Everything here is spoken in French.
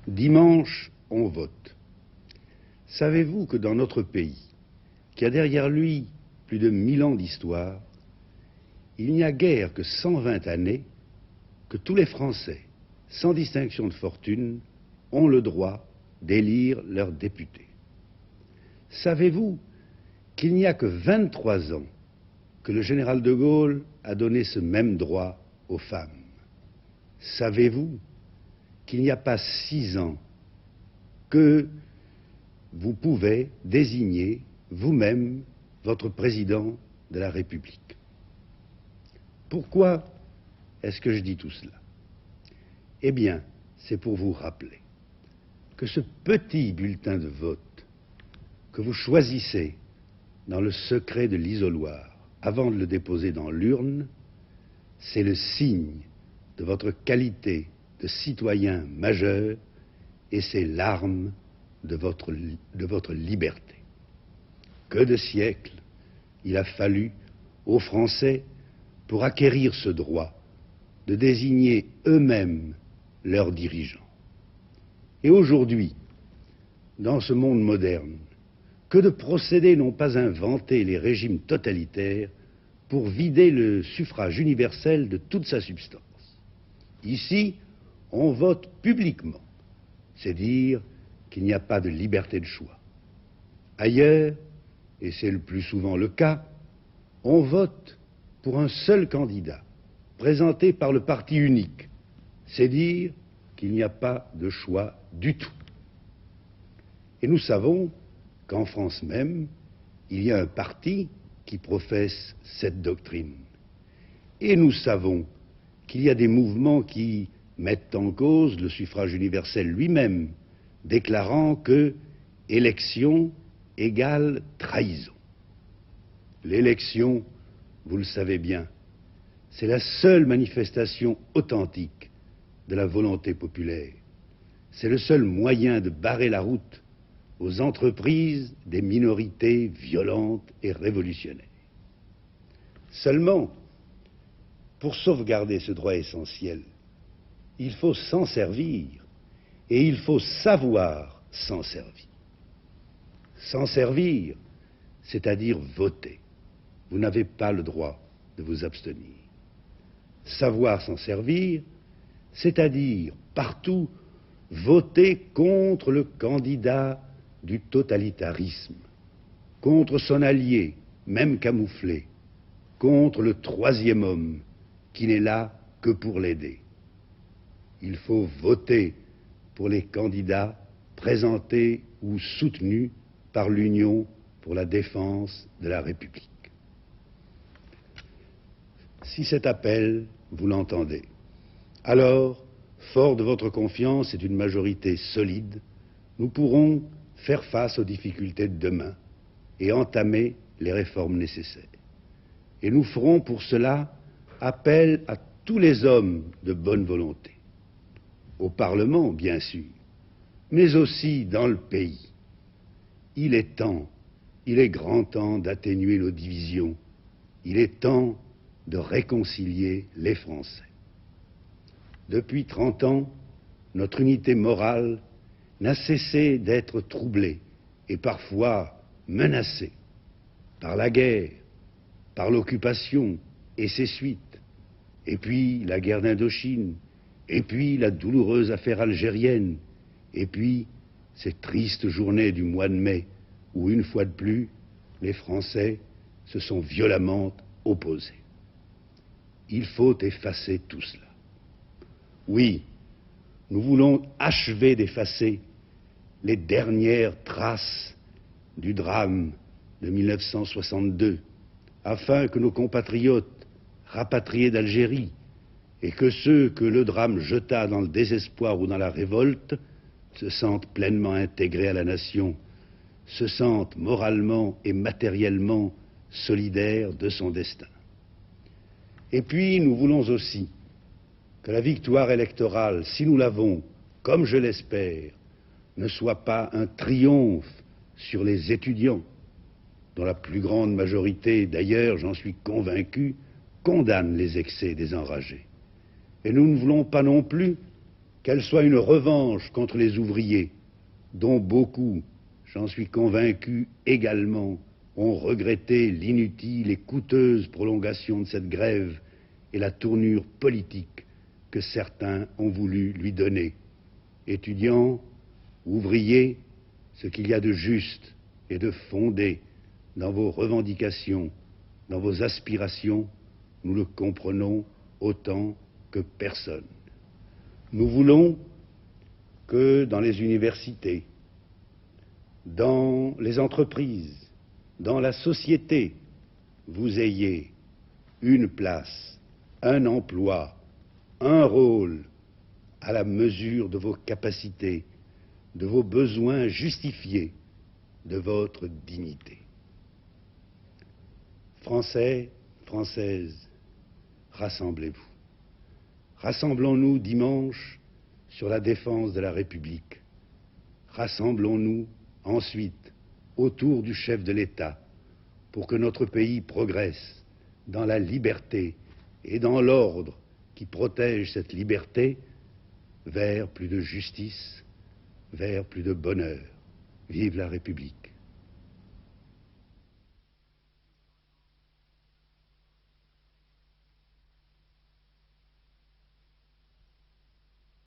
Dimanche, on vote. Savez-vous que dans notre pays, qui a derrière lui plus de 1000 ans d'histoire, il n'y a guère que 120 années que tous les Français, sans distinction de fortune, ont le droit d'élire leurs députés. Savez-vous qu'il n'y a que 23 ans que le général de Gaulle a donné ce même droit aux femmes? Savez-vous qu'il n'y a pas 6 ans que vous pouvez désigner vous-même votre président de la République? Pourquoi est-ce que je dis tout cela? Eh bien, c'est pour vous rappeler que ce petit bulletin de vote que vous choisissez dans le secret de l'isoloir avant de le déposer dans l'urne, c'est le signe de votre qualité de citoyen majeur et c'est l'arme de votre liberté. Que de siècles il a fallu aux Français pour acquérir ce droit de désigner eux-mêmes leurs dirigeants. Et aujourd'hui, dans ce monde moderne, que de procédés n'ont pas inventé les régimes totalitaires pour vider le suffrage universel de toute sa substance. Ici, on vote publiquement, c'est dire qu'il n'y a pas de liberté de choix. Ailleurs, et c'est le plus souvent le cas, on vote pour un seul candidat, présenté par le parti unique, c'est dire qu'il n'y a pas de choix du tout. Et nous savons qu'en France même, il y a un parti qui professe cette doctrine. Et nous savons qu'il y a des mouvements qui mettent en cause le suffrage universel lui-même, déclarant que élection égale trahison. L'élection, vous le savez bien, c'est la seule manifestation authentique de la volonté populaire. C'est le seul moyen de barrer la route aux entreprises des minorités violentes et révolutionnaires. Seulement, pour sauvegarder ce droit essentiel, il faut s'en servir et il faut savoir s'en servir. S'en servir, c'est-à-dire voter. Vous n'avez pas le droit de vous abstenir. Savoir s'en servir, c'est-à-dire partout voter contre le candidat du totalitarisme, contre son allié, même camouflé, contre le troisième homme qui n'est là que pour l'aider. Il faut voter pour les candidats présentés ou soutenus par l'Union pour la défense de la République. Si cet appel, vous l'entendez, alors, fort de votre confiance et d'une majorité solide, nous pourrons faire face aux difficultés de demain et entamer les réformes nécessaires. Et nous ferons pour cela appel à tous les hommes de bonne volonté, au Parlement bien sûr, mais aussi dans le pays. Il est grand temps d'atténuer nos divisions, il est temps de réconcilier les Français. Depuis 30 ans, notre unité morale n'a cessé d'être troublée et parfois menacée par la guerre, par l'occupation et ses suites, et puis la guerre d'Indochine, et puis la douloureuse affaire algérienne, et puis ces tristes journées du mois de mai où, une fois de plus, les Français se sont violemment opposés. Il faut effacer tout cela. Oui, nous voulons achever d'effacer les dernières traces du drame de 1962, afin que nos compatriotes rapatriés d'Algérie et que ceux que le drame jeta dans le désespoir ou dans la révolte se sentent pleinement intégrés à la nation, se sentent moralement et matériellement solidaires de son destin. Et puis nous voulons aussi que la victoire électorale, si nous l'avons, comme je l'espère, ne soit pas un triomphe sur les étudiants, dont la plus grande majorité, d'ailleurs, j'en suis convaincu, condamne les excès des enragés. Et nous ne voulons pas non plus qu'elle soit une revanche contre les ouvriers, dont beaucoup, j'en suis convaincu également, ont regretté l'inutile et coûteuse prolongation de cette grève et la tournure politique que certains ont voulu lui donner. Étudiants, ouvriers, ce qu'il y a de juste et de fondé dans vos revendications, dans vos aspirations, nous le comprenons autant que personne. Nous voulons que dans les universités, dans les entreprises, dans la société, vous ayez une place, un emploi, un rôle à la mesure de vos capacités, de vos besoins justifiés, de votre dignité. Français, Françaises, rassemblez-vous. Rassemblons-nous dimanche sur la défense de la République. Rassemblons-nous ensuite autour du chef de l'État pour que notre pays progresse dans la liberté et dans l'ordre qui protège cette liberté vers plus de justice, vers plus de bonheur. Vive la République.